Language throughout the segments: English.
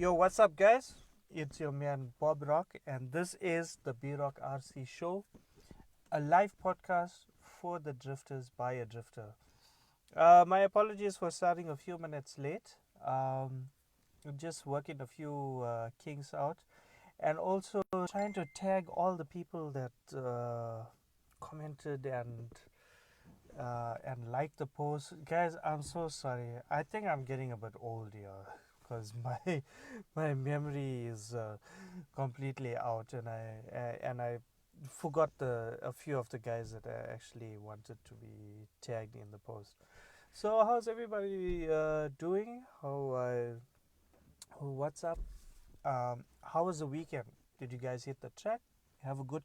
Yo, what's up, guys? It's your man Bob Rock, and this is the B Rock RC Show, a live podcast for the drifters by a drifter. My apologies for starting a few minutes late. Just working a few kinks out, and also trying to tag all the people that commented and liked the post. Guys, I'm so sorry. I think I'm getting a bit old here because my memory is completely out, and I forgot a few of the guys that I actually wanted to be tagged in the post. So how's everybody doing? What's up? How was the weekend? Did you guys hit the track? Have a good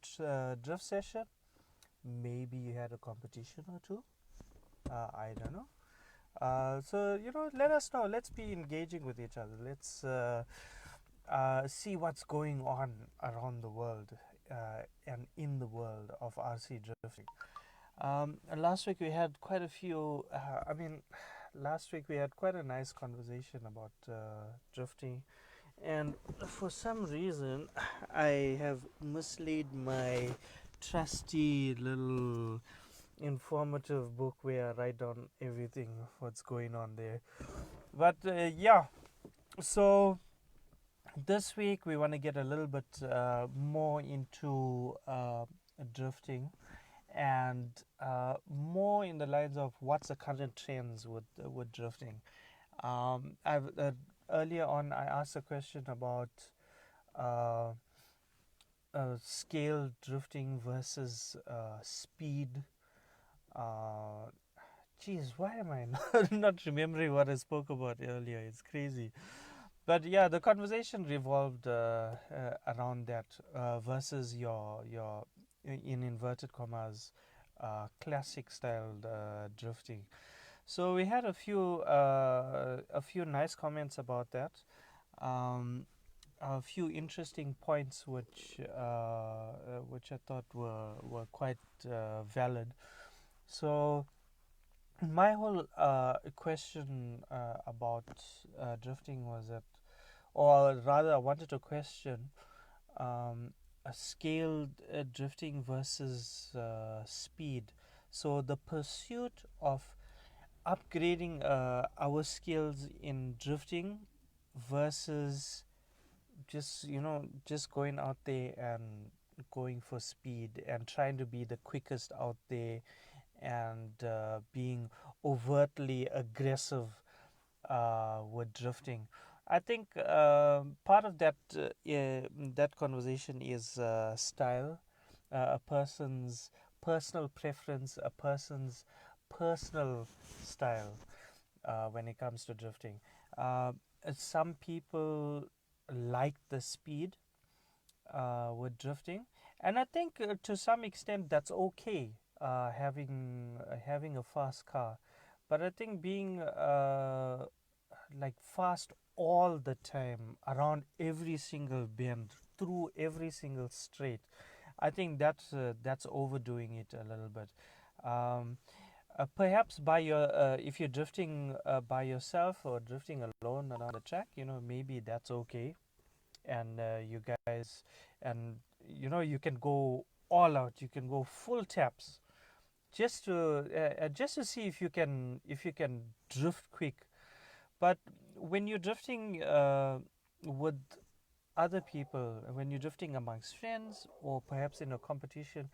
drift session? Maybe you had a competition or two. I don't know. Let us know. Let's be engaging with each other. Let's see what's going on around the world and in the world of RC drifting. And last week we had quite a few. Last week we had quite a nice conversation about drifting, and for some reason I have mislaid my trusty little informative book where I write down everything what's going on there. But yeah, so this week we want to get a little bit more into drifting and more in the lines of what's the current trends with drifting. I've Earlier on I asked a question about uh, scale drifting versus speed. Geez, why am I not remembering what I spoke about earlier? It's crazy. But yeah, the conversation revolved around that versus your in inverted commas classic style drifting. So we had a few nice comments about that. Um, a few interesting points which I thought were quite valid. So my whole question about drifting was that, or rather, I wanted to question a scaled drifting versus speed. So the pursuit of upgrading our skills in drifting versus just going out there and going for speed and trying to be the quickest out there and being overtly aggressive with drifting. I think part of that conversation is style, a person's personal preference, a person's personal style when it comes to drifting. Uh, some people like the speed with drifting, and I think to some extent that's okay. Having a fast car, but I think being like fast all the time around every single bend through every single straight, I think that's overdoing it a little bit. Um, Perhaps by your if you're drifting by yourself or drifting alone around the track, maybe that's okay, and you guys, and you can go all out, you can go full taps just to see if you can drift quick. But when you're drifting with other people, when you're drifting amongst friends or perhaps in a competition,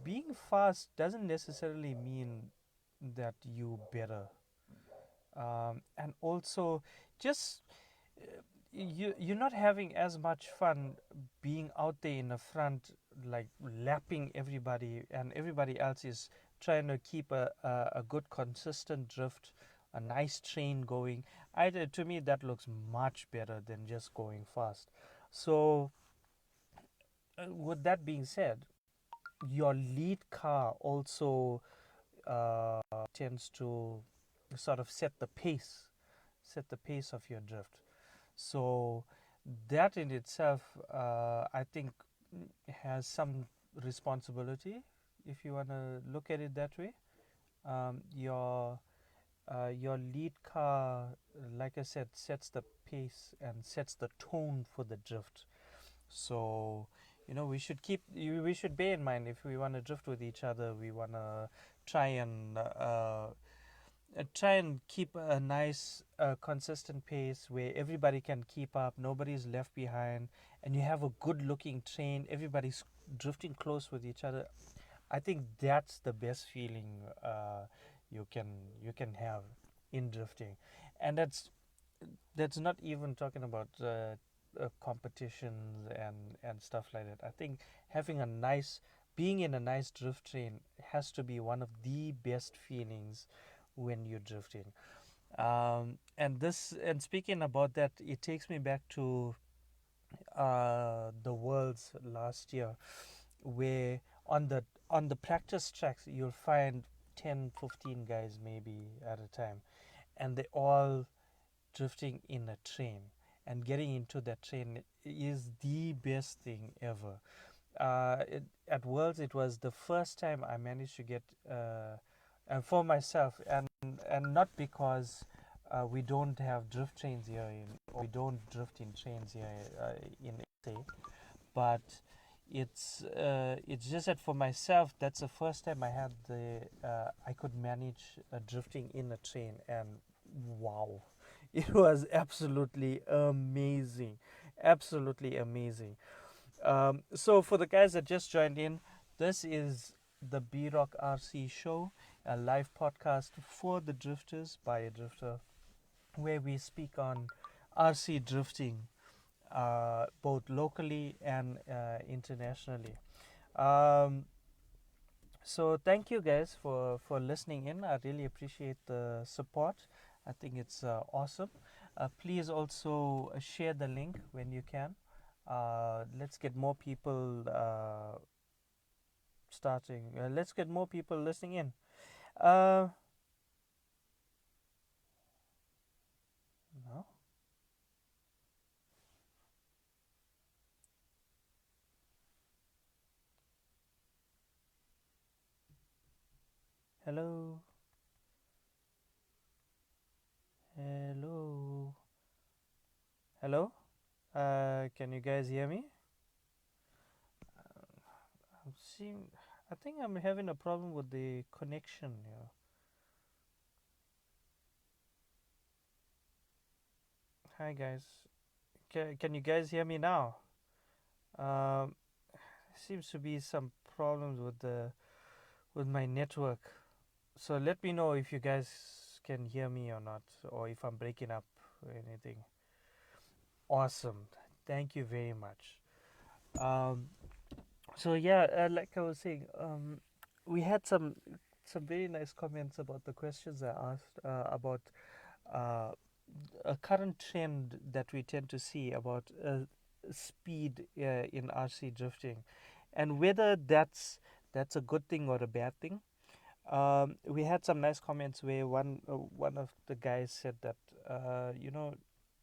being fast doesn't necessarily mean that you better. And also, just you're not having as much fun being out there in the front, like lapping everybody, and everybody else is trying to keep a good consistent drift, a nice train going. To me, that looks much better than just going fast. So, with that being said, your lead car also uh, tends to sort of set the pace of your drift. So that in itself, I think, has some responsibility if you want to look at it that way. Your your lead car, like I said, sets the pace and sets the tone for the drift. So, we should bear in mind if we want to drift with each other, we want to try and try and keep a nice, consistent pace where everybody can keep up, nobody's left behind, and you have a good looking train, everybody's drifting close with each other. I think that's the best feeling you can you can have in drifting, and that's not even talking about competitions and stuff like that. I think having a nice being in a nice drift train has to be one of the best feelings when you're drifting. And speaking about that, it takes me back to the Worlds last year, where on the practice tracks you'll find 10, 15 guys maybe at a time, and they all drifting in a train, and getting into that train is the best thing ever. At Worlds, it was the first time I managed to get, and for myself, and not because we don't have drift trains here or we don't drift in trains here in SA, but it's just that for myself, that's the first time I could manage drifting in a train, and wow, it was absolutely amazing. So for the guys that just joined in, this is the B Rock RC show, a live podcast for the drifters by a drifter, where we speak on RC drifting, both locally and internationally. Um, so thank you guys for listening in. I really appreciate the support. I think it's awesome. Please also share the link when you can. Let's get more people starting. Let's get more people listening in. Uh, no. Hello. Hello. Hello. Can you guys hear me? I'm seeing. I think I'm having a problem with the connection here. Hi guys. Can you guys hear me now? Um, Seems to be some problems with my network. So let me know if you guys can hear me or not, or if I'm breaking up or anything. Awesome. Thank you very much. Um, so yeah, like I was saying, we had some very nice comments about the questions I asked about uh, a current trend that we tend to see about speed in RC drifting, and whether that's a good thing or a bad thing. We had some nice comments where one of the guys said that uh, you know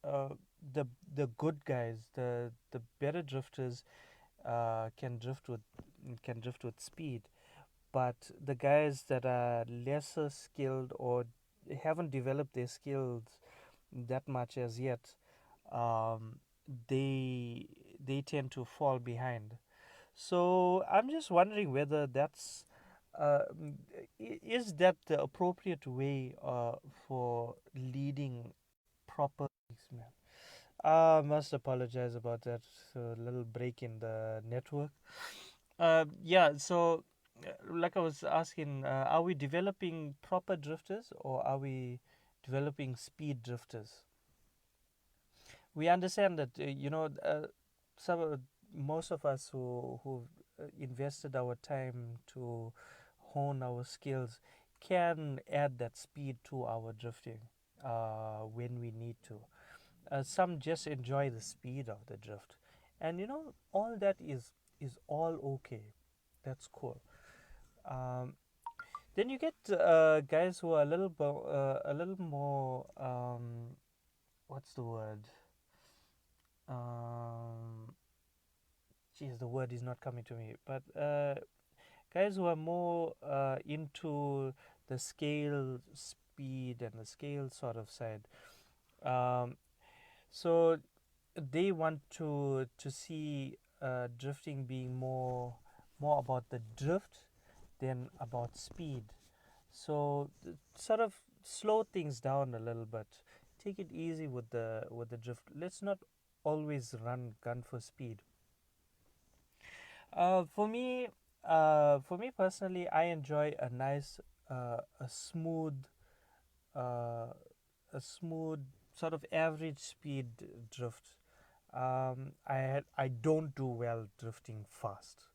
uh, the the good guys, the better drifters can drift with speed, but the guys that are lesser skilled or haven't developed their skills that much as yet, um, they they tend to fall behind. So I'm just wondering whether is that the appropriate way for leading proper leagues, man. I must apologize about that little break in the network. Yeah, so like I was asking, are we developing proper drifters or are we developing speed drifters? We understand that some most of us who invested our time to hone our skills can add that speed to our drifting when we need to. Some just enjoy the speed of the drift, and all that is all okay. That's cool. Um, then you get guys who are a little more what's the word? Um, Geez, the word is not coming to me. But guys who are more into the scale speed and the scale sort of side. Um, so they want to see drifting being more about the drift than about speed. So sort of slow things down a little bit. Take it easy with the drift. Let's not always run gun for speed. Uh, for me, for me personally, I enjoy a nice, a smooth, uh, a smooth sort of average speed drift. I don't do well drifting fast.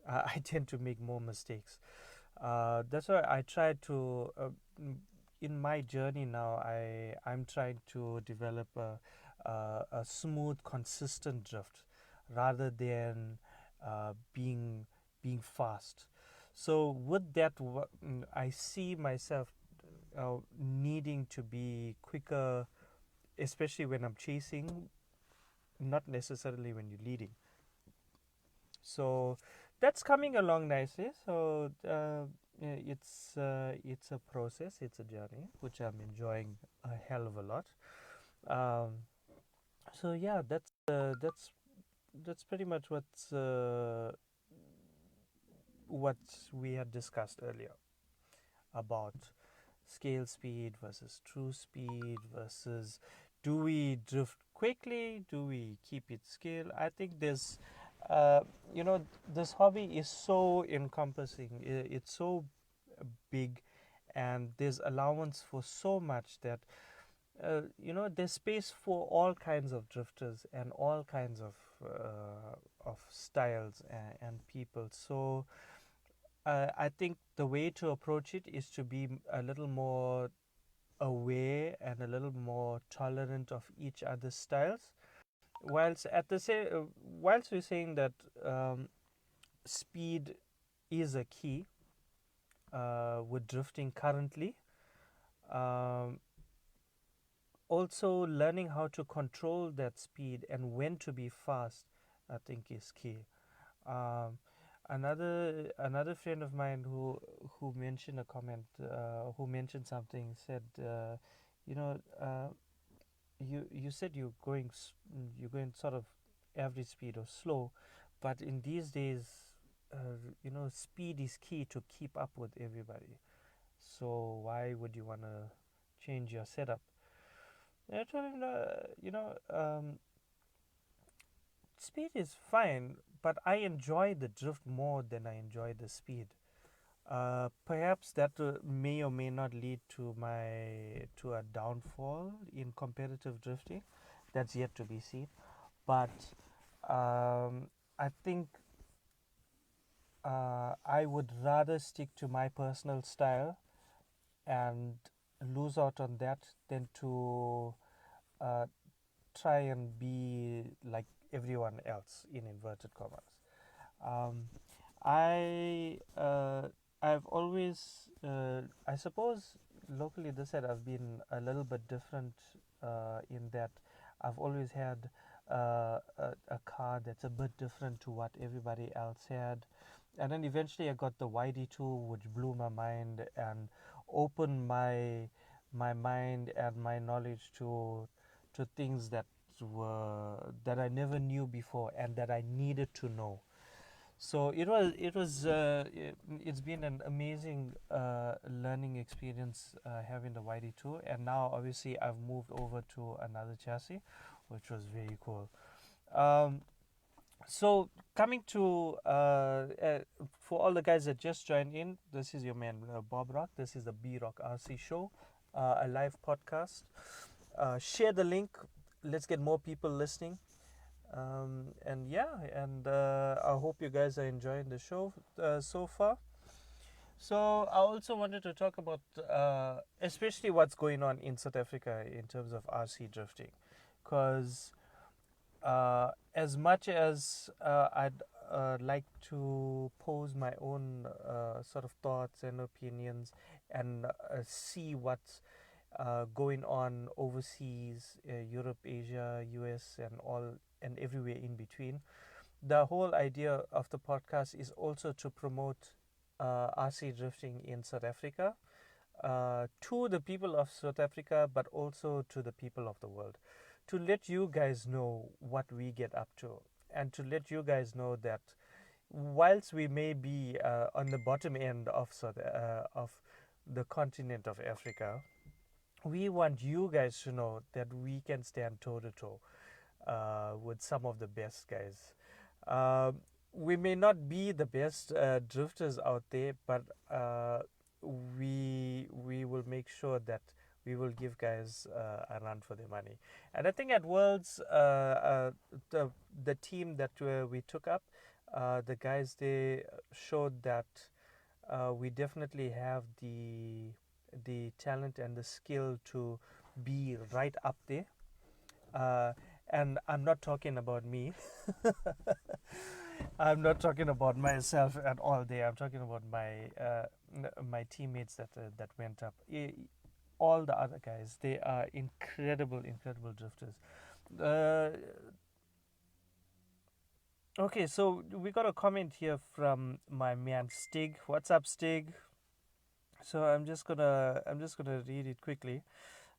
I tend to make more mistakes. That's why I try to. In my journey now, I'm trying to develop a smooth, consistent drift rather than being fast. So with that, I see myself needing to be quicker, especially when I'm chasing, not necessarily when you're leading. So that's coming along nicely. So it's a process, it's a journey, which I'm enjoying a hell of a lot. Um, so yeah, that's pretty much what we had discussed earlier about scale speed versus true speed versus do we drift quickly, do we keep it scale. I think there's uh, this hobby is so encompassing, it's so big, and there's allowance for so much that there's space for all kinds of drifters and all kinds of styles and people. So I think the way to approach it is to be a little more aware and a little more tolerant of each other's styles. Whilst we're saying that speed is a key with drifting currently, um, also learning how to control that speed and when to be fast, I think is key. Um, another friend of mine who mentioned a comment, who mentioned something, said, you know, you said you're going sort of average speed or slow, but in these days, speed is key to keep up with everybody. So why would you want to change your setup? And I told him, speed is fine, but I enjoy the drift more than I enjoy the speed. Perhaps that may or may not lead to a downfall in competitive drifting. That's yet to be seen. But I think I would rather stick to my personal style and lose out on that than to uh, try and be like everyone else in inverted commas. Um, I I've always I suppose locally this said I've been a little bit different in that I've always had a car that's a bit different to what everybody else had, and then eventually I got the YD2, which blew my mind and opened my mind and my knowledge to things that I never knew before and that I needed to know. So it's been an amazing learning experience having the YD2, and now obviously I've moved over to another chassis, which was very cool. Um, so coming to for all the guys that just joined in, this is your man Bob Rock. This is the B Rock RC show, a live podcast. Share the link. Let's get more people listening. And yeah, and I hope you guys are enjoying the show so far. So I also wanted to talk about especially what's going on in South Africa in terms of RC drifting, because as much as I'd like to pose my own sort of thoughts and opinions and see what's going on overseas, Europe, Asia, US, and all and everywhere in between. The whole idea of the podcast is also to promote RC drifting in South Africa, to the people of South Africa, but also to the people of the world, to let you guys know what we get up to, and to let you guys know that whilst we may be on the bottom end of the continent of Africa, we want you guys to know that we can stand toe to toe with some of the best guys. Uh, we may not be the best drifters out there, but we will make sure that we will give guys a run for their money. And I think at Worlds, the team that we took up, the guys, they showed that we definitely have the talent and the skill to be right up there. Uh, and I'm not talking about me. I'm not talking about myself at all. There, I'm talking about my teammates that went up. All the other guys, they are incredible, incredible drifters. Uh, okay, so we got a comment here from my man Stig. What's up, Stig? So I'm just gonna read it quickly.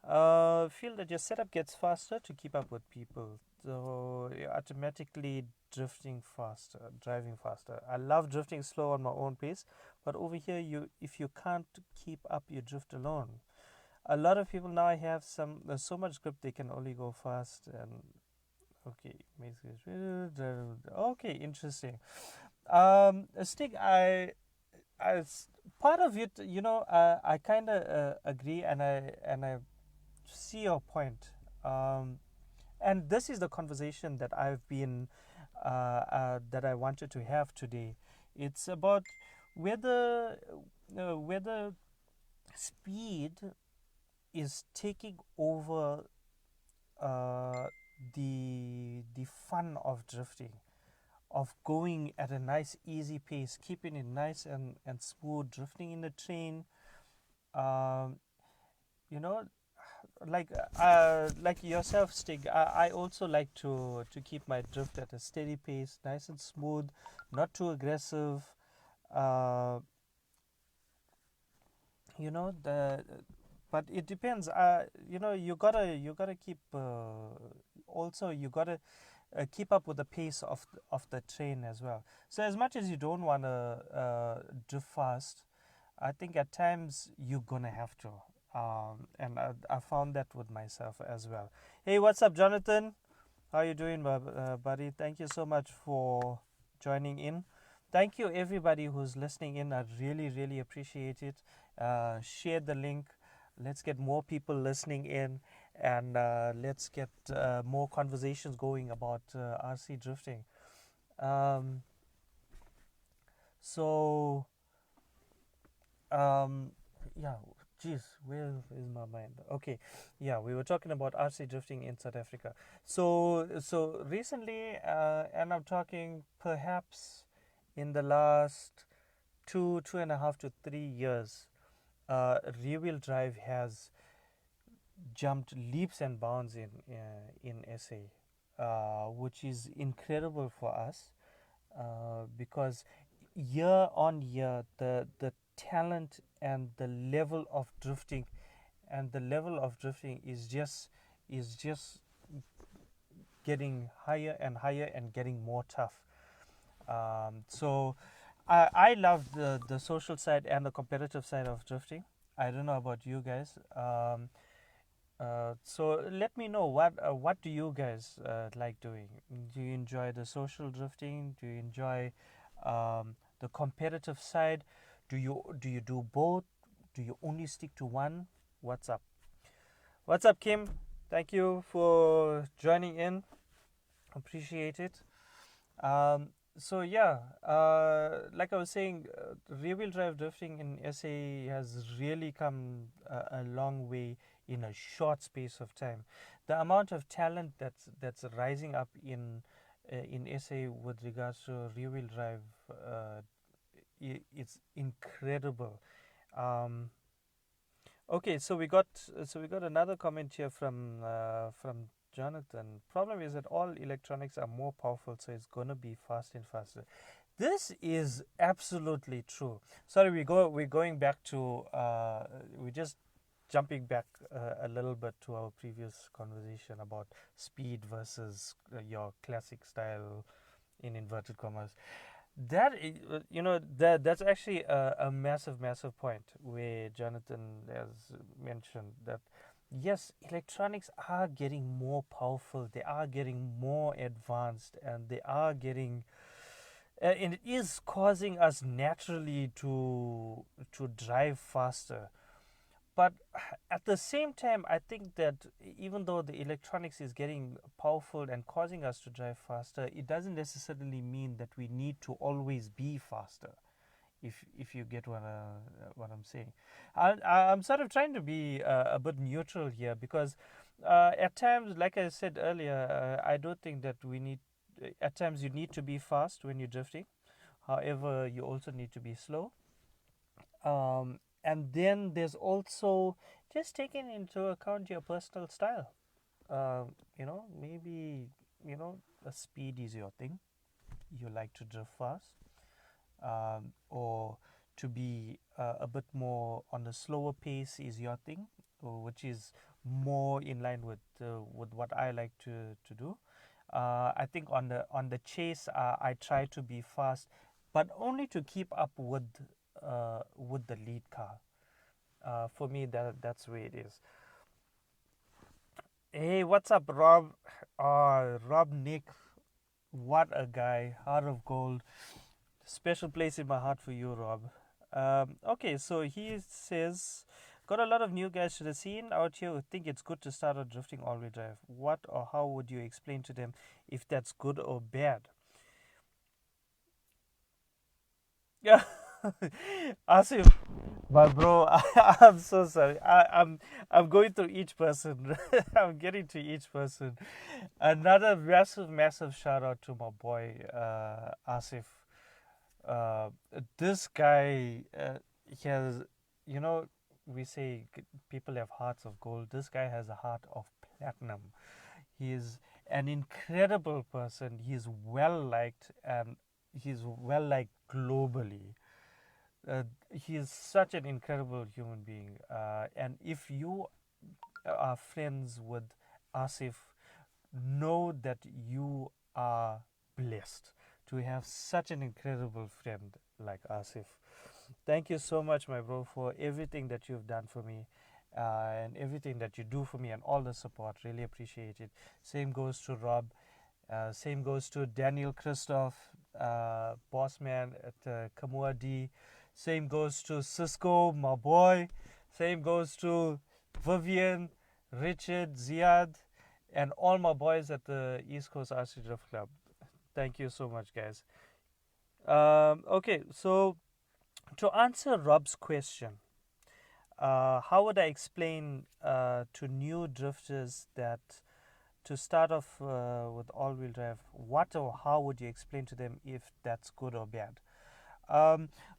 Feel that your setup gets faster to keep up with people. So you're automatically driving faster. I love drifting slow on my own pace, but over here, if you can't keep up, you drift alone. A lot of people now have so much grip they can only go fast. And okay, okay, interesting. Stick, part of it, I kind of agree, and I see your point. And this is the conversation that that I wanted to have today. It's about whether whether speed is taking over uh, the fun of drifting, of going at a nice easy pace, keeping it nice and smooth, drifting in the train. Um, you know, like yourself, Stig. I also like to keep my drift at a steady pace, nice and smooth, not too aggressive. Uh, the but it depends. You gotta keep. Also, you gotta keep up with the pace of the train as well. So as much as you don't wanna drift fast, I think at times you're gonna have to. And I found that with myself as well. Hey, what's up, Jonathan? How you doing, buddy? Thank you so much for joining in. Thank you, everybody who's listening in. I really, really appreciate it. Share the link. Let's get more people listening in, and let's get more conversations going about RC drifting. Um, so, um, yeah, geez, where is my mind? Okay, yeah, we were talking about RC drifting in South Africa. So recently, and I'm talking perhaps in the last 2.5 to 3 years, rear-wheel drive has jumped leaps and bounds in SA, which is incredible for us because year on year the talent and the level of drifting is just getting higher and higher and getting more tough. So I love the social side and the competitive side of drifting. I don't know about you guys. So let me know what do you guys like doing? Do you enjoy the social drifting? Do you enjoy the competitive side? Do you do both? Do you only stick to one? What's up? What's up, Kim? Thank you for joining in. Appreciate it. So yeah, like I was saying, rear-wheel drive drifting in SA has really come a long way in a short space of time. The amount of talent that's rising up in SA with regards to rear-wheel drive, it's incredible. Um, okay, so we got another comment here from Jonathan. Problem is that all electronics are more powerful, so it's gonna be fast and faster. This is absolutely true. Sorry, we're going back to we're just jumping back a little bit to our previous conversation about speed versus your classic style in inverted commas. That's actually a massive point where Jonathan has mentioned that yes, electronics are getting more powerful, they are getting more advanced, and they are getting and it is causing us naturally to drive faster. But at the same time, I think that even though the electronics is getting powerful and causing us to drive faster, it doesn't necessarily mean that we need to always be faster. If you get what I'm saying, I'm sort of trying to be a bit neutral here because at times, like I said earlier, I don't think that we need. At times, you need to be fast when you're drifting. However, you also need to be slow. And then there's also just taking into account your personal style. Maybe a speed is your thing. You like to drift fast, or to be a bit more on the slower pace is your thing, which is more in line with what I like to do. I think on the chase, I try to be fast, but only to keep up with the lead car. For me, that's where it is. Hey, what's up, Rob? Rob Nick, what a guy, heart of gold. Special place in my heart for you, Rob. Okay, so he says, got a lot of new guys to the scene out here who think it's good to start out drifting all-wheel drive. What or how would you explain to them if that's good or bad? Yeah, Asif, my bro, I'm so sorry. I'm going through each person. I'm getting to each person. Another massive shout out to my boy Asif. Uh, this guy, he has, you know, we say people have hearts of gold. This guy has a heart of platinum. He is an incredible person. He's well liked, and he's well liked globally. He is such an incredible human being. And if you are friends with Asif, know that you are blessed to have such an incredible friend like Asif. Thank you so much, my bro, for everything that you've done for me. And everything that you do for me and all the support. Really appreciate it. Same goes to Rob. Same goes to Daniel Christoph, boss man at Kamua D. Same goes to Cisco, my boy. Same goes to Vivian, Richard, Ziad, and all my boys at the East Coast RC Drift Club. Thank you so much, guys. Okay, so to answer Rob's question, how would I explain to new drifters that to start off with all-wheel drive, what or how would you explain to them if that's good or bad?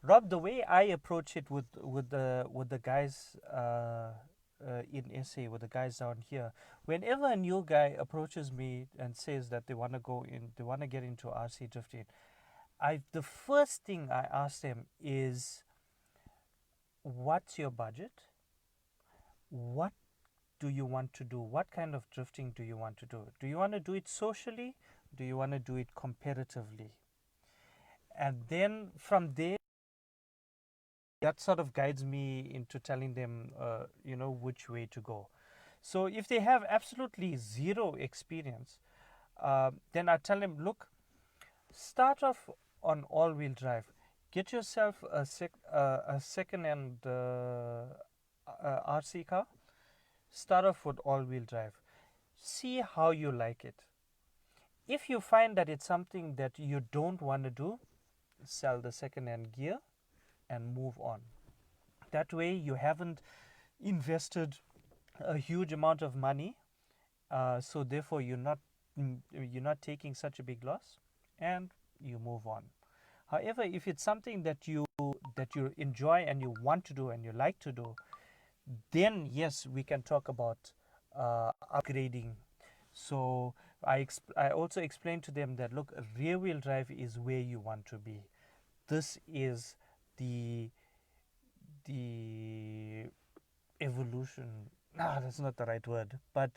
Rob, the way I approach it with the guys in SA, with the guys down here, whenever a new guy approaches me and says that they want to they want to get into RC drifting, the first thing I ask them is, what's your budget? What do you want to do? What kind of drifting do you want to do? Do you want to do it socially? Do you want to do it competitively? And then from there, that sort of guides me into telling them, which way to go. So if they have absolutely zero experience, then I tell them, look, start off on all-wheel drive. Get yourself a second-hand RC car. Start off with all-wheel drive. See how you like it. If you find that it's something that you don't want to do, sell the second-hand gear and move on. That way you haven't invested a huge amount of money, so therefore you're not taking such a big loss, and you move on. However, if it's something that you enjoy and you want to do and you like to do, then yes, we can talk about upgrading. So I also explained to them that look, rear wheel drive is where you want to be. This is the the evolution. Ah, that's not the right word, but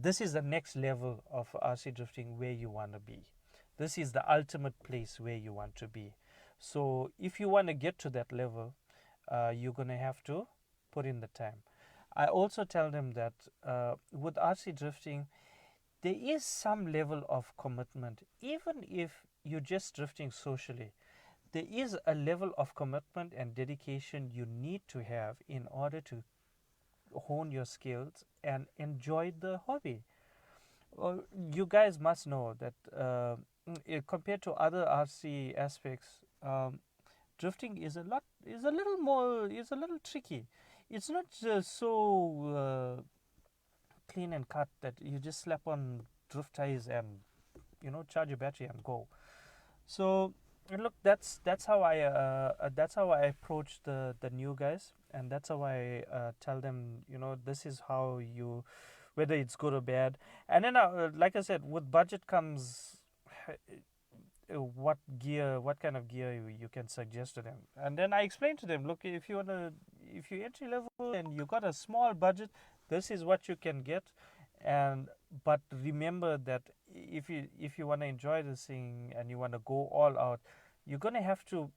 this is the next level of RC drifting where you want to be. This is the ultimate place where you want to be. So if you want to get to that level, you're gonna have to put in the time. I also tell them that with RC drifting, there is some level of commitment, even if you're just drifting socially. There is a level of commitment and dedication you need to have in order to hone your skills and enjoy the hobby. Well, you guys must know that compared to other RC aspects, drifting is a little tricky. It's not just so clean and cut that you just slap on drift tires and charge your battery and go. So look, that's how I approach the new guys, and that's how I tell them, this is how you, whether it's good or bad. And then like I said, with budget comes what kind of gear you can suggest to them. And then I explain to them, look, if you entry level and you got a small budget, this is what you can get. And but remember that if you want to enjoy this thing and you want to go all out, you're gonna have to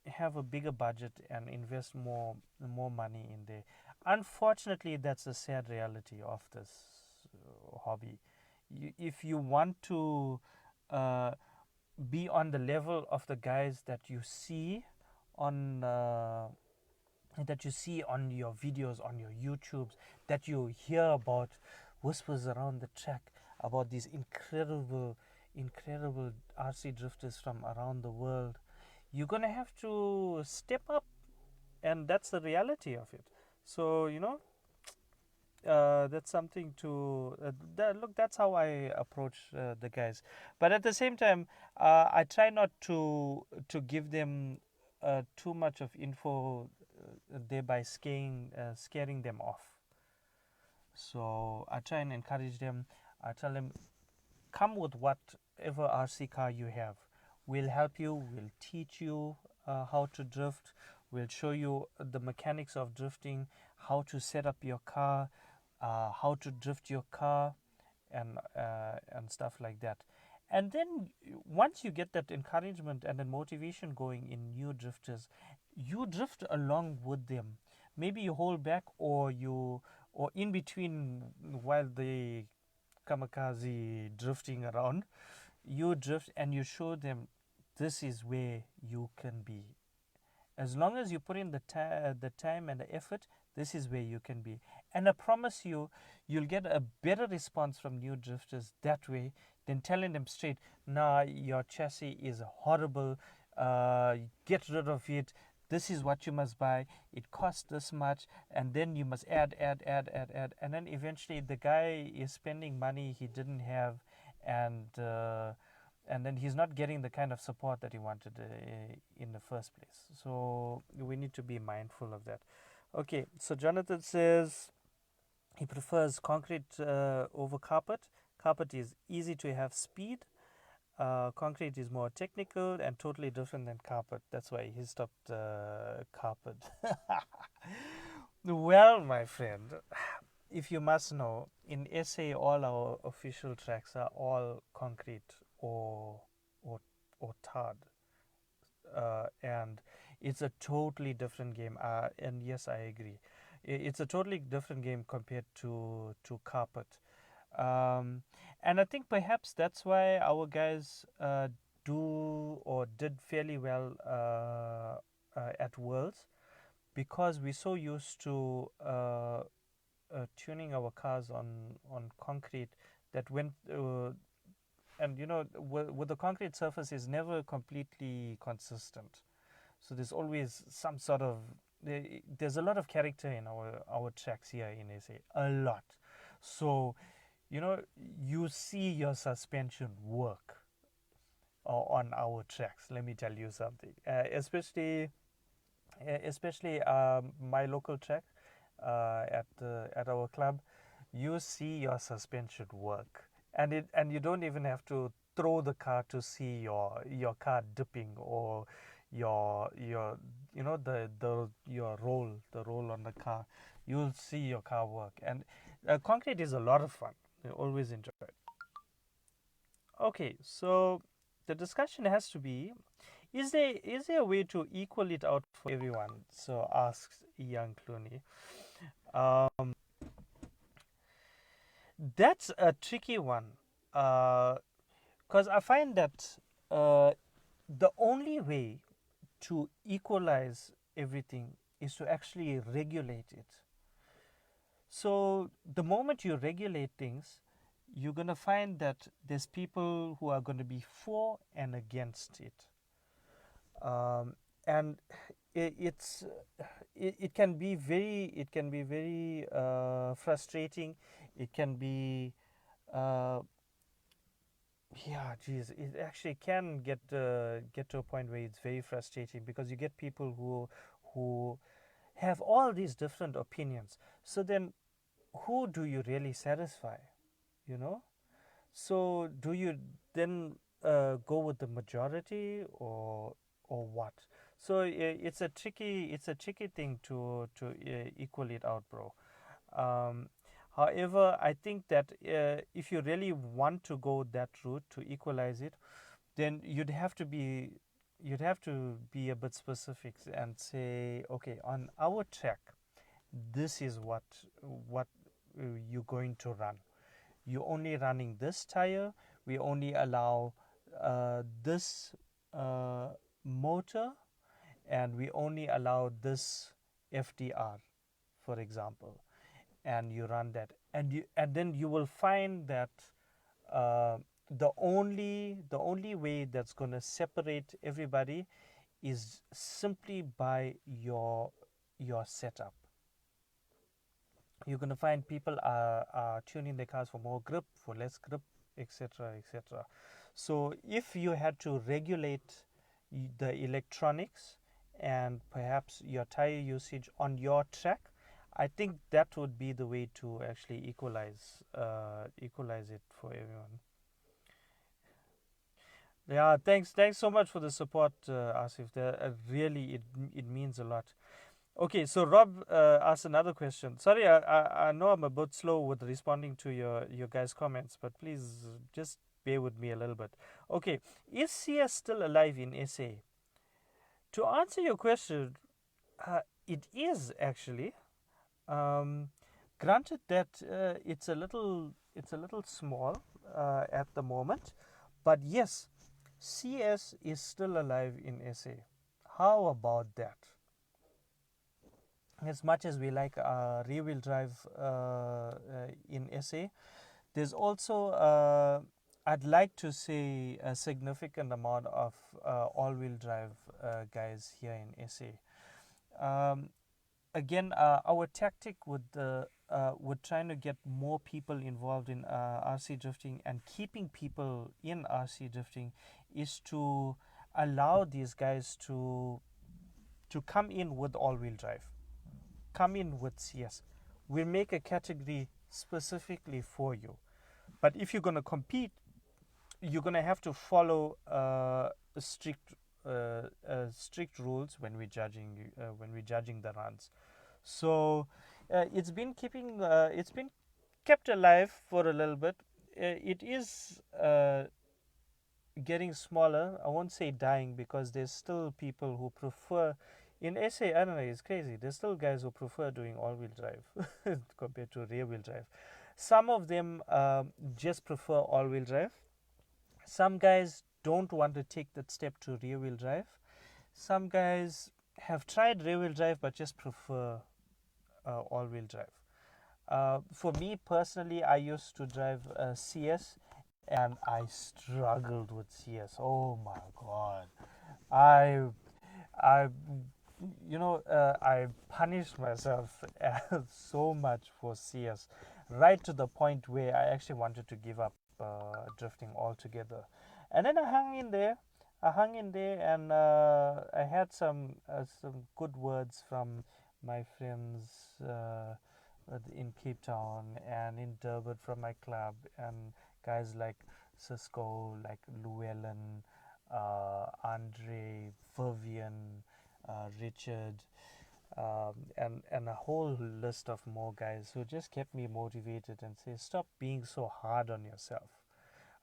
have a bigger budget and invest more money in there. Unfortunately, that's a sad reality of this hobby. If you want to uh, be on the level of the guys on that you see on your videos, on your YouTubes, that you hear about, whispers around the track about these incredible RC drifters from around the world. You're gonna have to step up, and that's the reality of it. So that's something to look. That's how I approach the guys. But at the same time, I try not to give them too much of info, thereby scaring them off. So I try and encourage them. I tell them, come with whatever RC car you have. We'll help you. We'll teach you how to drift. We'll show you the mechanics of drifting, how to set up your car, how to drift your car, and stuff like that. And then once you get that encouragement and the motivation going in new drifters, you drift along with them. Maybe you hold back, or in between while they kamikaze drifting around, you drift and you show them this is where you can be. As long as you put in the time and the effort, this is where you can be. And I promise you, you'll get a better response from new drifters that way than telling them straight, nah, your chassis is horrible, get rid of it, this is what you must buy, it costs this much, and then you must add. And then eventually the guy is spending money he didn't have, and then he's not getting the kind of support that he wanted in the first place. So we need to be mindful of that. Okay, so Jonathan says he prefers concrete over carpet. Carpet is easy to have speed. Concrete is more technical and totally different than carpet. That's why he stopped carpet. Well, my friend, if you must know, in SA, all our official tracks are all concrete or or tarred, and it's a totally different game. And yes, I agree, it's a totally different game compared to carpet. Um, and I think perhaps that's why our guys do or did fairly well at Worlds, because we're so used to tuning our cars on concrete that when and with the concrete surface is never completely consistent. So there's always some sort of there's a lot of character in our tracks here in SA, a lot. So you see your suspension work on our tracks. Let me tell you something, especially my local track at our club. you see your suspension work, and you don't even have to throw the car to see your car dipping, or your the your roll the roll on the car. You'll see your car work, and concrete is a lot of fun. I always enjoy it. Okay, so the discussion has to be: is there a way to equal it out for everyone? So asks Young Clooney. Um, that's a tricky one, because I find that uh, the only way to equalize everything is to actually regulate it. So the moment you regulate things, you're going to find that there's people who are going to be for and against it. And it's it can be very frustrating. It can be yeah, geez, it actually can get to a point where it's very frustrating, because you get people who have all these different opinions. So then, who do you really satisfy? You know. So do you then go with the majority, or what? So it's a tricky thing to equal it out, bro. Um, However, I think that if you really want to go that route to equalize it, then you'd have to be a bit specific and say, okay, on our track, this is what you're going to run. You're only running this tire. We only allow this uh, motor, and we only allow this FDR, for example, and you run that, and then you will find that uh, the only way that's going to separate everybody is simply by your setup. You're going to find people are tuning their cars for more grip, for less grip, etc., etc. So if you had to regulate the electronics and perhaps your tire usage on your track, I think that would be the way to actually equalize it for everyone. Yeah, thanks so much for the support, Asif. Really, it means a lot. Okay, so Rob asked another question. Sorry, I know I'm a bit slow with responding to your guys' comments, but please just bear with me a little bit. Okay, is CS still alive in SA? To answer your question, it is actually. Um, Granted that it's a little small at the moment, but yes, CS is still alive in SA. How about that? As much as we like rear wheel drive in SA, there's also, I'd like to say, a significant amount of all wheel drive guys here in SA. Um, Again, our tactic with trying to get more people involved in RC drifting and keeping people in RC drifting is to allow these guys to come in with all wheel drive, come in with CS. We'll make a category specifically for you. But if you're going to compete, you're going to have to follow strict rules when we're judging the runs. So it's been kept alive for a little bit. It is getting smaller. I won't say dying, because there's still people who prefer. In SA, I don't know, it's crazy. There's still guys who prefer doing all-wheel drive compared to rear-wheel drive. Some of them just prefer all-wheel drive. Some guys don't want to take that step to rear-wheel drive. Some guys have tried rear-wheel drive but just prefer all-wheel drive. For me personally, I used to drive CS, and I struggled with CS. Oh my god, I, I, I punished myself so much for CS, right to the point where I actually wanted to give up drifting altogether. And then I hung in there. And I had some good words from my friends. in Cape Town and in Durban from my club, and guys like Cisco, like Llewellyn, Andre, Vivian, Richard, and a whole list of more guys who just kept me motivated and say, stop being so hard on yourself.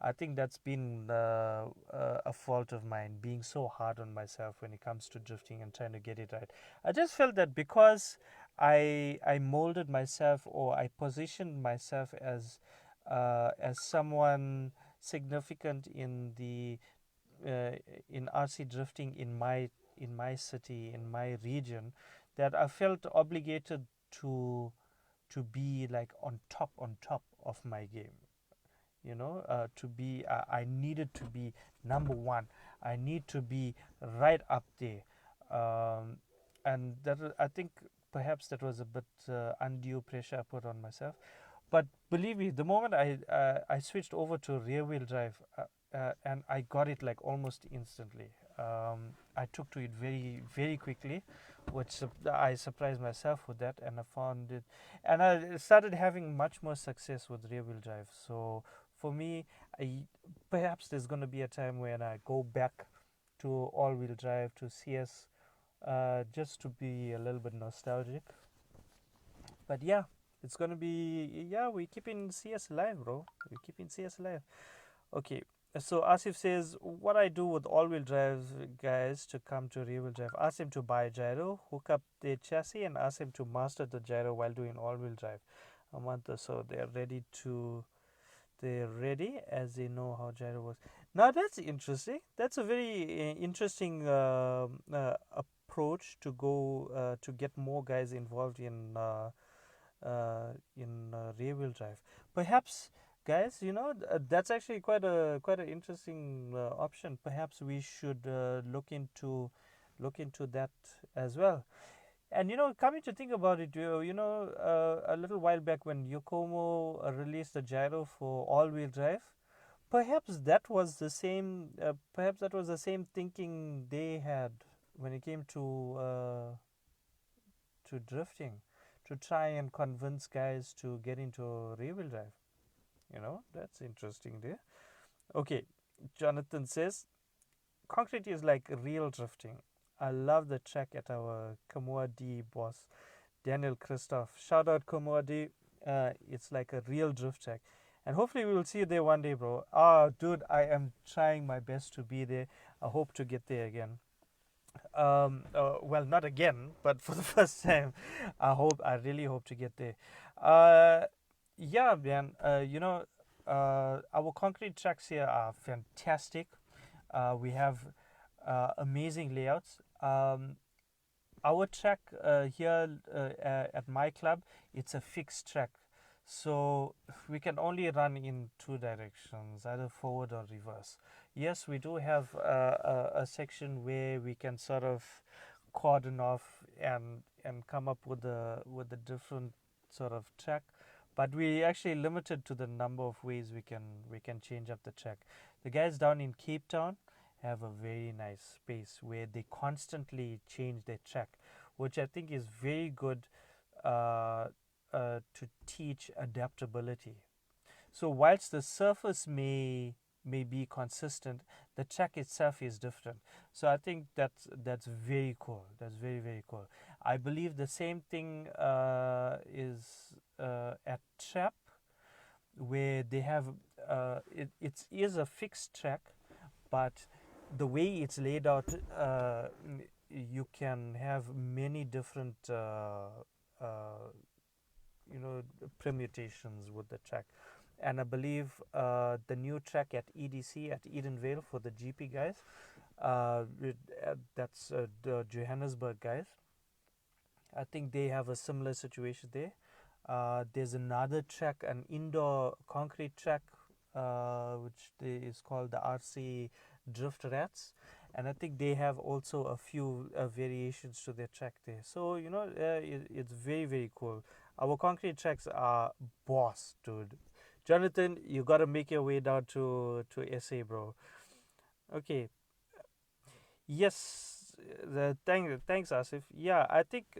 I think that's been a fault of mine, being so hard on myself when it comes to drifting and trying to get it right. I just felt that because I molded myself, or I positioned myself as someone significant uh, in RC drifting in my city, in my region, that I felt obligated to be like on top of my game, to be I needed to be number one. I need to be right up there. And I think perhaps that was a bit undue pressure I put on myself. But believe me, the moment I switched over to rear wheel drive, and I got it like almost instantly. I took to it very very quickly, which I surprised myself with that, and I found it, and I started having much more success with rear wheel drive. So for me, I, perhaps there's going to be a time when I go back to all wheel drive, to CS, just to be a little bit nostalgic. But yeah, it's gonna be, yeah, we're keeping CS alive, bro. We're keeping CS alive. Okay. So Asif says, what I do with all-wheel drive guys to come to rear-wheel drive? Ask them to buy gyro, hook up their chassis, and ask them to master the gyro while doing all-wheel drive. A month or so, they're ready as they know how gyro works. Now that's interesting. That's a very interesting approach to go to get more guys involved in rear wheel drive. Perhaps, guys, that's actually quite an interesting option. Perhaps we should look into that as well. And coming to think about it, a little while back when Yokomo released the gyro for all-wheel drive, perhaps that was the same. Perhaps that was the same thinking they had when it came to drifting, to try and convince guys to get into rear-wheel drive. That's interesting there. Okay, Jonathan says concrete is like real drifting. I love the track at our Kamoa D boss, Daniel Christoph. Shout out Kamoa D. It's like a real drift track. And hopefully we will see you there one day, bro. Ah, dude, I am trying my best to be there. I hope to get there again. Well, not again, but for the first time. I really hope to get there. Uh, yeah, man. Our concrete tracks here are fantastic. We have amazing layouts. Our track here at my club, it's a fixed track, so we can only run in two directions, either forward or reverse. Yes, we do have a section where we can sort of cordon off and come up with a different sort of track, but we actually limited to the number of ways we can change up the track. The guys down in Cape Town have a very nice space where they constantly change their track, which I think is very good to teach adaptability. So whilst the surface may be consistent, the track itself is different. So I think that's very cool. That's very very cool. I believe the same thing is at Trap, where they have it is a fixed track, but the way it's laid out, you can have many different permutations with the track. And I believe the new track at EDC at Edenvale for the GP guys, that's the Johannesburg guys. I think they have a similar situation there. There's another track, an indoor concrete track, which is called the RC Drift Rats, and I think they have also a few variations to their track there. So it's very very cool. Our concrete tracks are boss, dude. Jonathan, you gotta make your way down to SA, bro. Okay. Yes, Thanks, Asif. Yeah, I think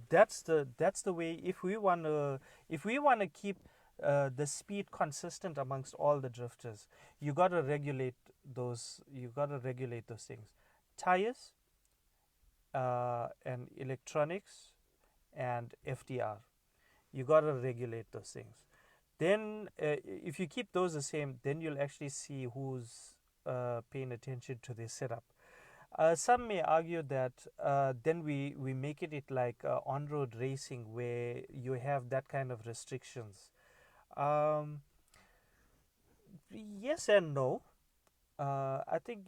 that's the way. If we wanna keep the speed consistent amongst all the drifters, you gotta regulate those. You gotta regulate those things. Tires, and electronics, and FDR. You gotta regulate those things. Then, if you keep those the same, then you'll actually see who's paying attention to their setup. Some may argue that then we make it like on-road racing where you have that kind of restrictions. Um, yes and no. I think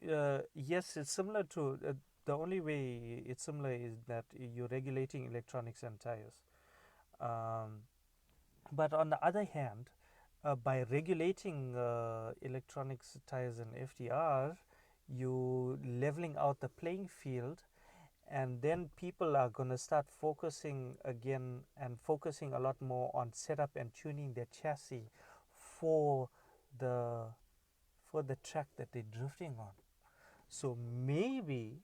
yes, it's similar to the only way it's similar is that you're regulating electronics and tires. Um, but on the other hand, by regulating electronics, tires, and FDR, you leveling out the playing field, and then people are going to start focusing again and focusing a lot more on setup and tuning their chassis for the for the track that they're drifting on. So maybe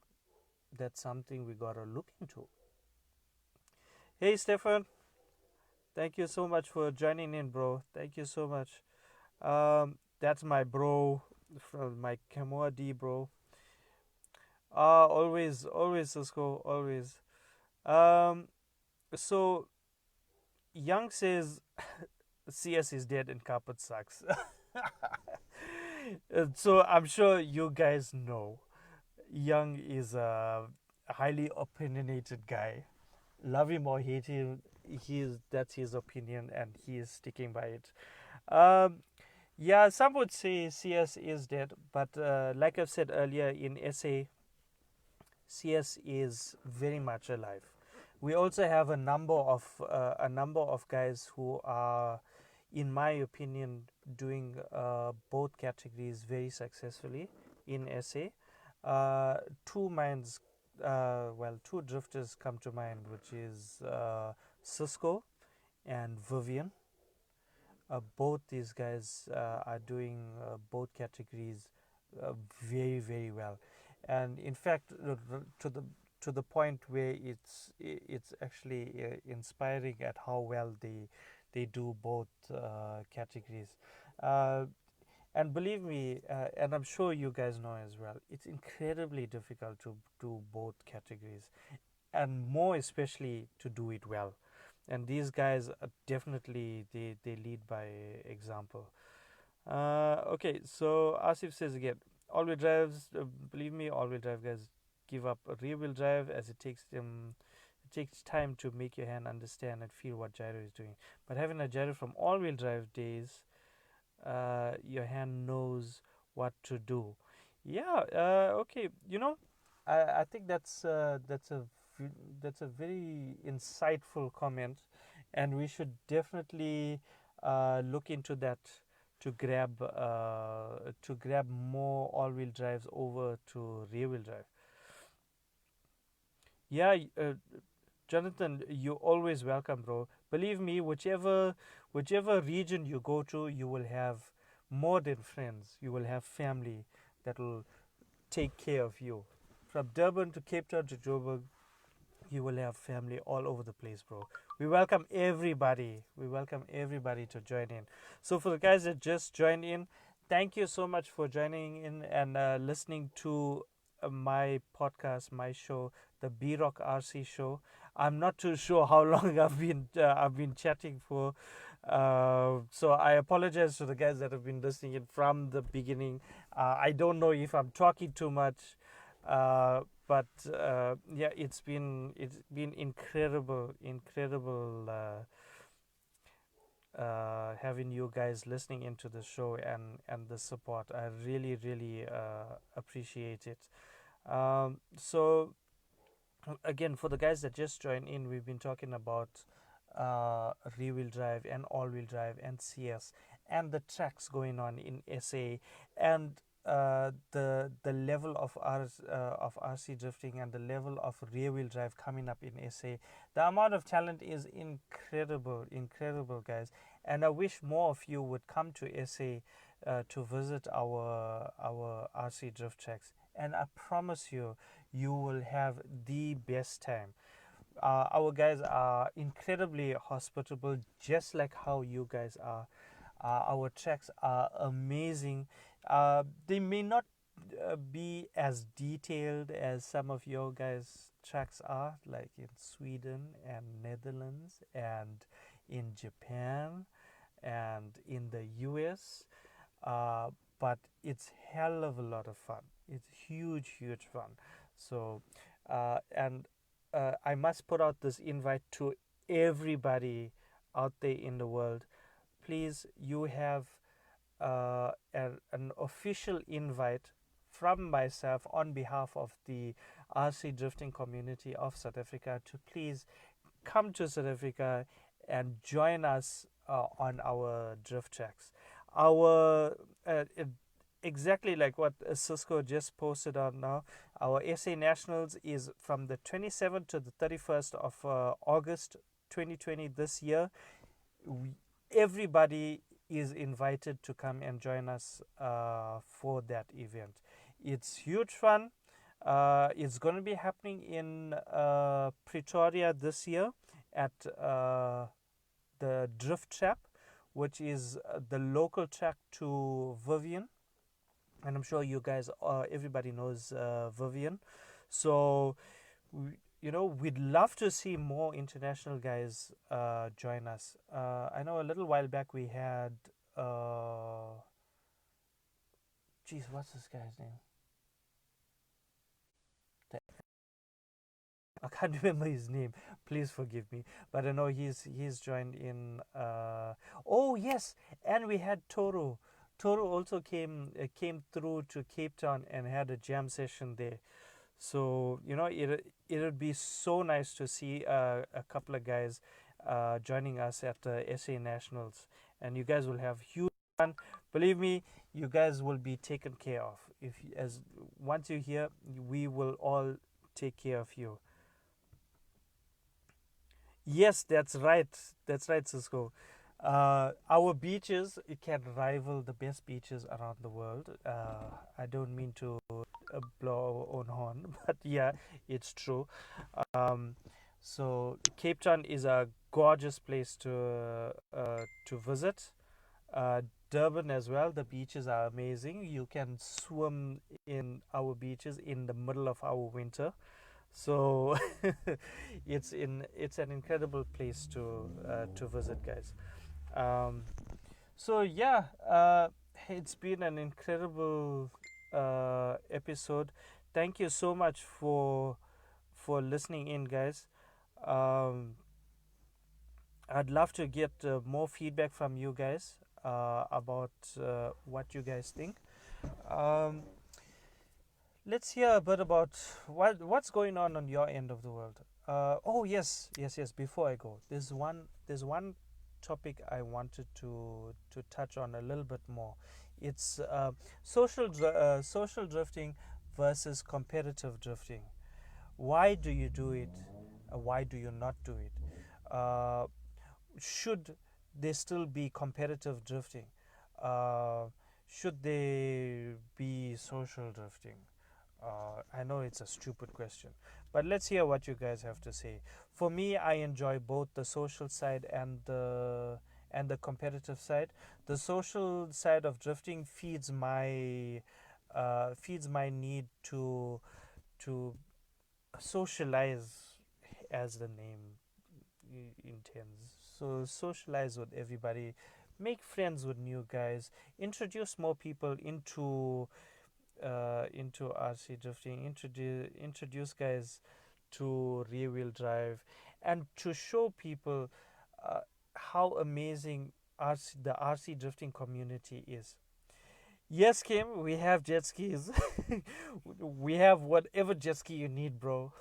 that's something we gotta look into. Hey Stefan, thank you so much for joining in, bro. Thank you so much. That's my bro from my Kamoa D, bro. Always, Cisco, always. Um, so Young says CS is dead and carpet sucks. So I'm sure you guys know Young is a highly opinionated guy. Love him or hate him, that's his opinion and he is sticking by it. Um, yeah, some would say CS is dead, but like I've said earlier in SA, CS is very much alive. We also have a number of guys who are, in my opinion, doing both categories very successfully in SA. Two minds, two drifters come to mind, which is Cisco and Vivian. Both these guys are doing both categories very very well, and in fact, to the point where it's actually inspiring at how well they do both categories. Uh, and believe me, and I'm sure you guys know as well, it's incredibly difficult to do both categories, and more especially to do it well. And these guys are definitely they lead by example. Okay, so Asif says again, all-wheel drives. Believe me, all-wheel drive guys give up a rear-wheel drive as it takes time to make your hand understand and feel what gyro is doing. But having a gyro from all-wheel drive days, your hand knows what to do. Yeah. Okay. I think that's a very insightful comment, and we should definitely look into that to grab more all-wheel drives over to rear-wheel drive. Yeah, Jonathan, you're always welcome, bro. Believe me, whichever region you go to, you will have more than friends. You will have family that will take care of you. From Durban to Cape Town to Joburg, you will have family all over the place, bro. We welcome everybody. We welcome everybody to join in. So for the guys that just joined in, thank you so much for joining in and listening to my podcast, my show, the B Rock RC show. I'm not too sure how long I've been chatting for. So I apologize to the guys that have been listening in from the beginning. I don't know if I'm talking too much. But yeah, it's been incredible having you guys listening into the show and the support. I really appreciate it. So again, for the guys that just joined in, we've been talking about rear-wheel drive and all-wheel drive and CS and the tracks going on in SA, and the level of RC drifting and the level of rear-wheel drive coming up in SA. The amount of talent is incredible, guys. And I wish more of you would come to SA to visit our RC drift tracks and I promise you, you will have the best time. Our guys are incredibly hospitable, just like how you guys are. Our tracks are amazing. They may not be as detailed as some of your guys' tracks are, like in Sweden and Netherlands and in Japan and in the US. Uh, but it's hell of a lot of fun. It's huge, huge fun. So, and I must put out this invite to everybody out there in the world. Please, you have an official invite from myself on behalf of the RC drifting community of South Africa to please come to South Africa and join us on our drift tracks. Our exactly like what Cisco just posted on now. Our SA Nationals is from the 27th to the 31st of August 2020 this year. We, everybody is invited to come and join us for that event. It's huge fun. It's going to be happening in Pretoria this year at the Drift Trap, which is the local track to Vivian. And I'm sure you guys, everybody knows Vivian. So, we'd love to see more international guys join us. I know a little while back we had, what's this guy's name? I can't remember his name. Please forgive me. But I know he's joined in. Oh yes, and we had Toro. Toro also came through to Cape Town and had a jam session there. So it would be so nice to see a couple of guys joining us at the SA Nationals, and you guys will have huge fun. Believe me, you guys will be taken care of. If as once you're here, we will all take care of you. Yes, that's right. That's right, Cisco. Our beaches, it can rival the best beaches around the world. I don't mean to blow our own horn, but yeah, it's true. Um, so Cape Town is a gorgeous place to visit. Durban as well. The beaches are amazing. You can swim in our beaches in the middle of our winter. So it's an incredible place to visit, guys. Um, so yeah, it's been an incredible episode. Thank you so much for listening in, guys. Um, I'd love to get more feedback from you guys about what you guys think. Um, let's hear a bit about what's going on your end of the world. Oh yes, yes, yes. Before I go, there's one topic I wanted to touch on a little bit more. It's social drifting versus competitive drifting. Why do you do it? Why do you not do it? Should there still be competitive drifting? Uh, should there be social drifting? I know it's a stupid question, but let's hear what you guys have to say. For me, I enjoy both the social side and the competitive side. The social side of drifting feeds my need to socialize, as the name intends. So socialize with everybody, make friends with new guys, introduce more people into RC drifting, introduce guys to rear wheel drive, and to show people how amazing the RC drifting community is. Yes, Kim, we have jet skis. We have whatever jet ski you need, bro.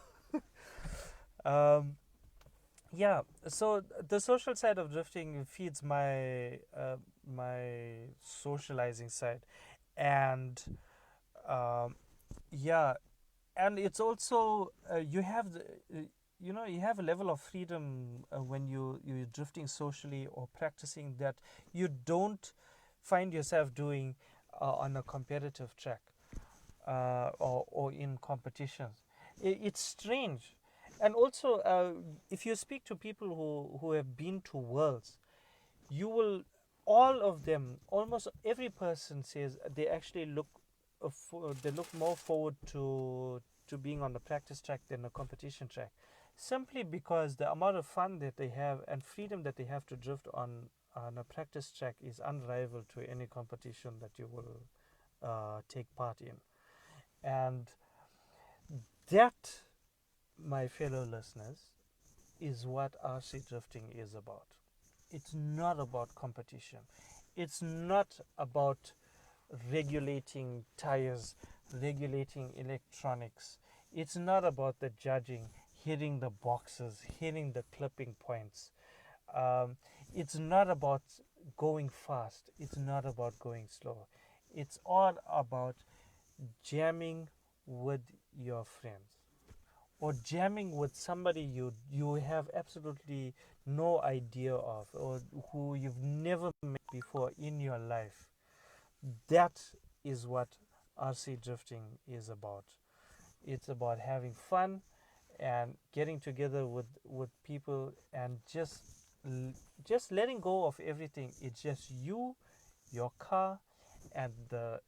um, yeah, so the social side of drifting feeds my socializing side, and um, yeah, and it's also you have a level of freedom when you're drifting socially or practicing that you don't find yourself doing on a competitive track. or in competitions. It's strange. And also, if you speak to people who have been to worlds, you will, all of them, almost every person says they actually look they look more forward to being on the practice track than the competition track, simply because the amount of fun that they have and freedom that they have to drift on a practice track is unrivaled to any competition that you will take part in. And that, my fellow listeners, is what RC drifting is about. It's not about competition. It's not about regulating tires, regulating electronics. It's not about the judging, hitting the boxes, hitting the clipping points. Um, it's not about going fast. It's not about going slow. It's all about jamming with your friends, or jamming with somebody you have absolutely no idea of, or who you've never met before in your life. That is what RC drifting is about. It's about having fun and getting together with people, and just letting go of everything. It's just you, your car, and the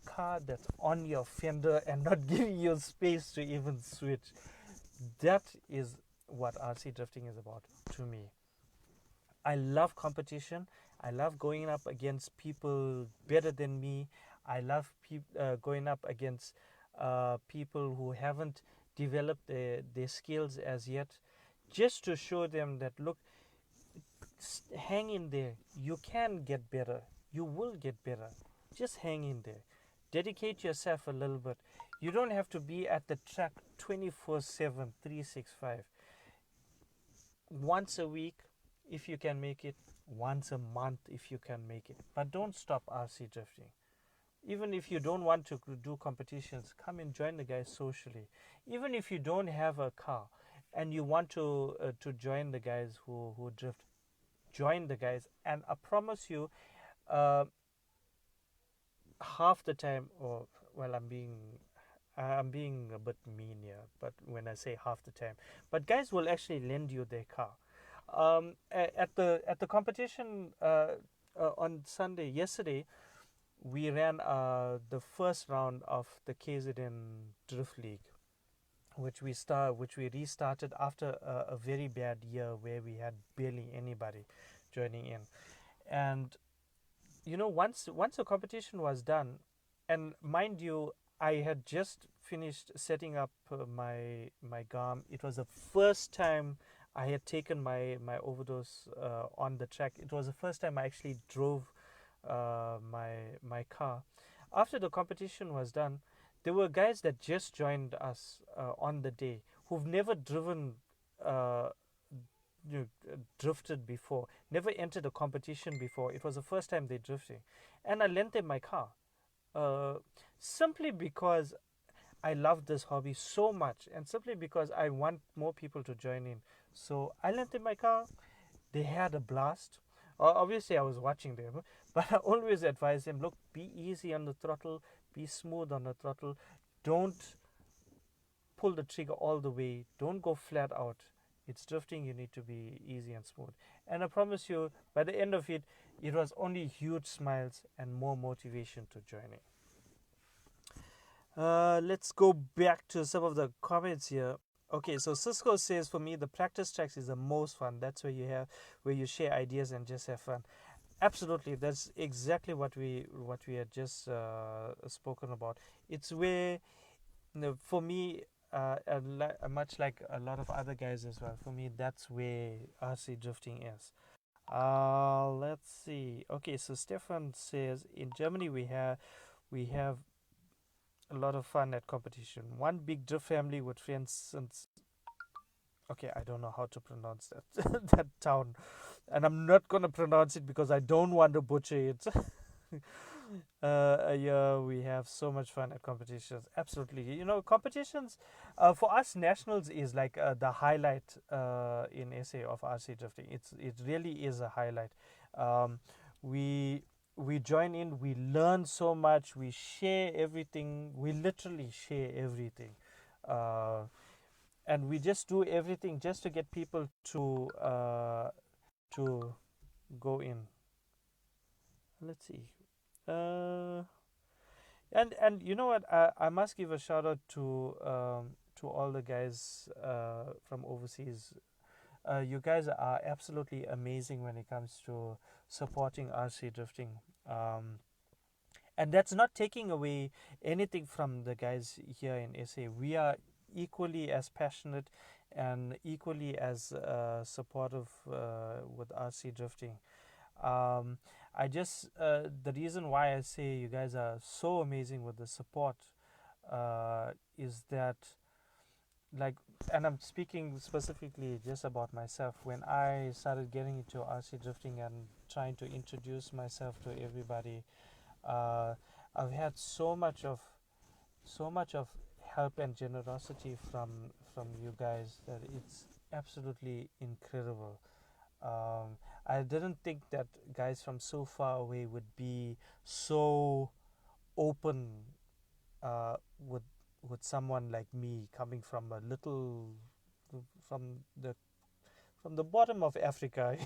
car that's on your fender, and not giving you space to even switch. That is what RC drifting is about to me. I love competition. I love going up against people better than me. I love going up against people who haven't developed their skills as yet, just to show them that, look, hang in there. You can get better. You will get better. Just hang in there. Dedicate yourself a little bit. You don't have to be at the track 24/7, 365. Once a week, if you can make it, once a month, if you can make it. But don't stop RC drifting. Even if you don't want to do competitions, come and join the guys socially. Even if you don't have a car and you want to join the guys who drift, join the guys. And I promise you, uh, half the time, or well, I'm being a bit mean here, but when I say half the time, but guys will actually lend you their car. At the competition on Sunday yesterday, we ran the first round of the KZN Drift League, which we restarted after a very bad year where we had barely anybody joining in. And once the competition was done, and mind you, I had just finished setting up my GARM. It was the first time I had taken my overdose on the track. It was the first time I actually drove my car. After the competition was done, there were guys that just joined us on the day who've never uh, drifted before, never entered a competition before. It was the first time they drifting, and I lent them my car, uh, simply because I love this hobby so much, and simply because I want more people to join in. So I lent them my car. They had a blast. Obviously, I was watching them, but I always advise them: look, be easy on the throttle, be smooth on the throttle. Don't pull the trigger all the way. Don't go flat out. It's drifting. You need to be easy and smooth. And I promise you, by the end of it, it was only huge smiles and more motivation to join in. Let's go back to some of the comments here. Okay, so Cisco says, for me, the practice tracks is the most fun. That's where you share ideas and just have fun. Absolutely, that's exactly what we had just spoken about. It's where, for me, much like a lot of other guys as well. For me, that's where RC drifting is. Let's see. Okay, so Stefan says, in Germany we have a lot of fun at competition. One big drift family with friends since. Okay, I don't know how to pronounce that that town, and I'm not gonna pronounce it because I don't want to butcher it. Yeah, we have so much fun at competitions. Absolutely, competitions for us nationals is like the highlight in SA of RC drifting. It really is a highlight. Um, we we join in, we learn so much, we share everything, we literally share everything. Uh, and we just do everything just to get people to go in. Let's see. Uh, and you know what? I must give a shout out to all the guys from overseas. You guys are absolutely amazing when it comes to supporting RC drifting. Um, and that's not taking away anything from the guys here in SA. We are equally as passionate and equally as supportive with RC drifting. um, I just the reason why I say you guys are so amazing with the support is that, like, and I'm speaking specifically just about myself. When I started getting into RC drifting and trying to introduce myself to everybody, uh, I've had so much of help and generosity from you guys that it's absolutely incredible. I didn't think that guys from so far away would be so open uh, with with someone like me coming from a little from the from the bottom of Africa.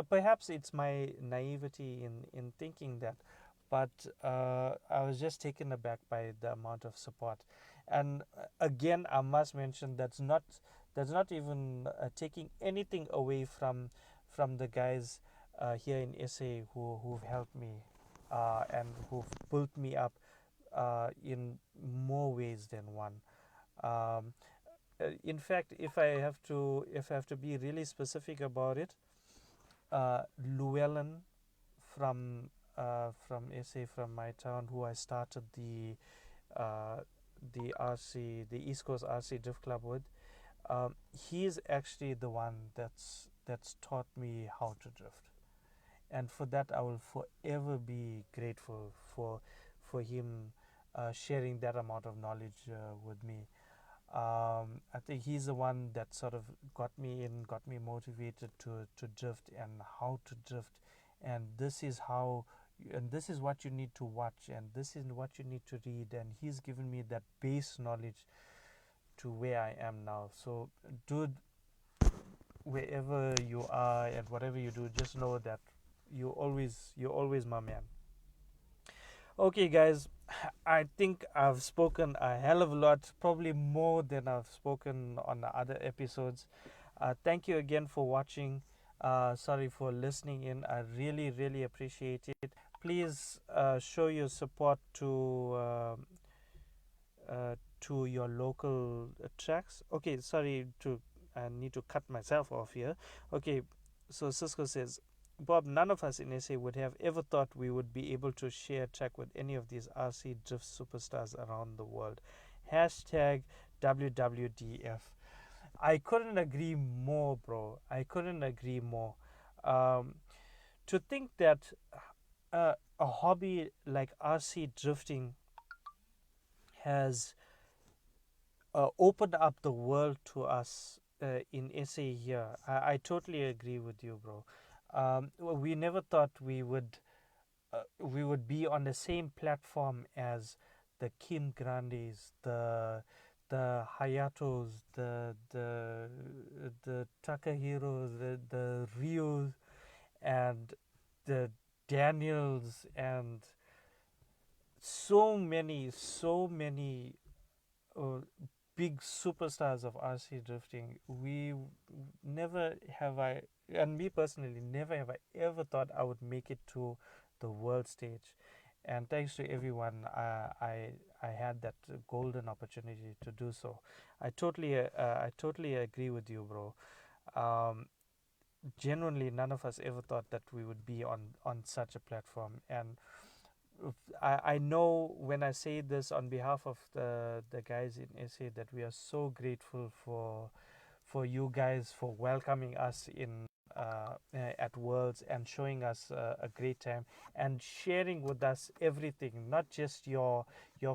Perhaps it's my naivety in thinking that, but I was just taken aback by the amount of support. And again, I must mention that's not even taking anything away from the guys here in SA who've helped me and who've built me up in more ways than one. Um, in fact, if I have to be really specific about it, Llewellyn from SA, from my town, who I started uh, the East Coast RC Drift Club with, he's actually the one that's taught me how to drift, and for that I will forever be grateful for him sharing that amount of knowledge with me. I think he's the one that sort of got me motivated to drift and how to drift, and this is what you need to watch, and this is what you need to read, and he's given me that base knowledge to where I am now. So, dude, wherever you are and whatever you do, just know that you're always my man. Okay, guys, I think I've spoken a hell of a lot, probably more than I've spoken on the other episodes. Thank you again for watching. Sorry for listening in. I really, really appreciate it. Please show your support to your local tracks. Okay, sorry to I need to cut myself off here. Okay, so Cisco says, Bob, none of us in SA would have ever thought we would be able to share a track with any of these RC drift superstars around the world. Hashtag WWDF. I couldn't agree more, bro. I couldn't agree more. Um, to think that a hobby like RC drifting has opened up the world to us in SA here. I totally agree with you, bro. We never thought we would be on the same platform as the Kim Grandes, the Hayatos, the Takahiros, the Rios, and the Daniels, and so many uh, big superstars of RC drifting. Never have I, and me personally, never have I ever thought I would make it to the world stage. And thanks to everyone, I had that golden opportunity to do so. I totally agree with you, bro. Um, Genuinely, none of us ever thought that we would be on such a platform, and I know when I say this on behalf of the guys in SA that we are so grateful for you guys for welcoming us in at Worlds and showing us a great time and sharing with us everything, not just your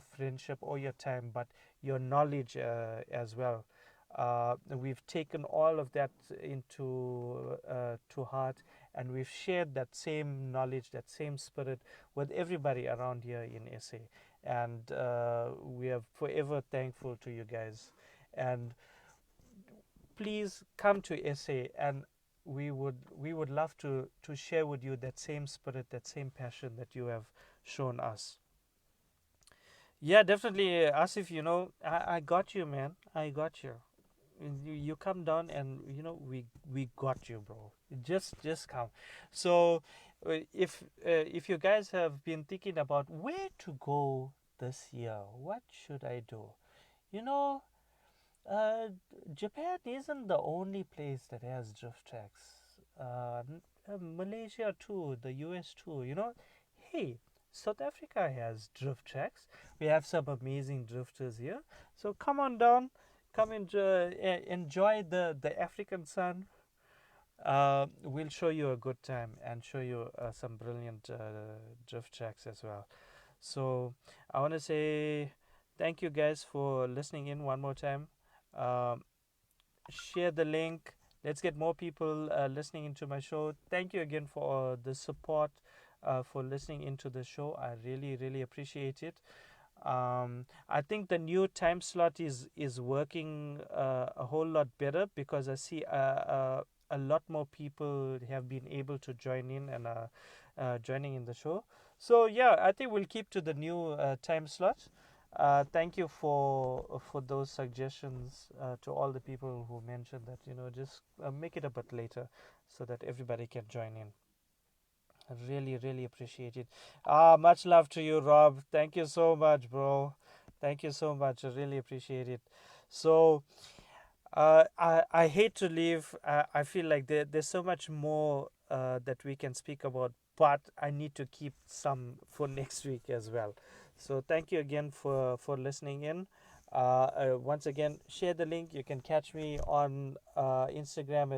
friendship or your time, but your knowledge as well. We've taken all of that into to heart, and we've shared that same knowledge, that same spirit with everybody around here in SA. And we are forever thankful to you guys. And please come to SA, and we would love to share with you that same spirit, that same passion that you have shown us. Yeah, definitely, Asif. I got you, man. I got you. You come down, and we got you, bro. Just come. So, if you guys have been thinking about where to go this year, what should I do? You know, uh, Japan isn't the only place that has drift tracks. Malaysia too, the US too. Hey, South Africa has drift tracks. We have some amazing drifters here. So come on down, come enjoy the African sun. We'll show you a good time and show you some brilliant drift tracks as well. So I want to say thank you guys for listening in one more time. Um, Share the link. Let's get more people listening into my show. Thank you again for the support, for listening into the show. I really, really appreciate it. I think the new time slot is working a whole lot better, because I see a lot more people have been able to join in and joining in the show. So yeah, I think we'll keep to the new time slot. Thank you for those suggestions, to all the people who mentioned that, just make it a bit later so that everybody can join in. I really, really appreciate it. Much love to you, Rob. Thank you so much, bro. Thank you so much. I really appreciate it. So, I hate to leave. I feel like there's so much more that we can speak about, but I need to keep some for next week as well. So, thank you again for listening in. Once again, share the link. You can catch me on Instagram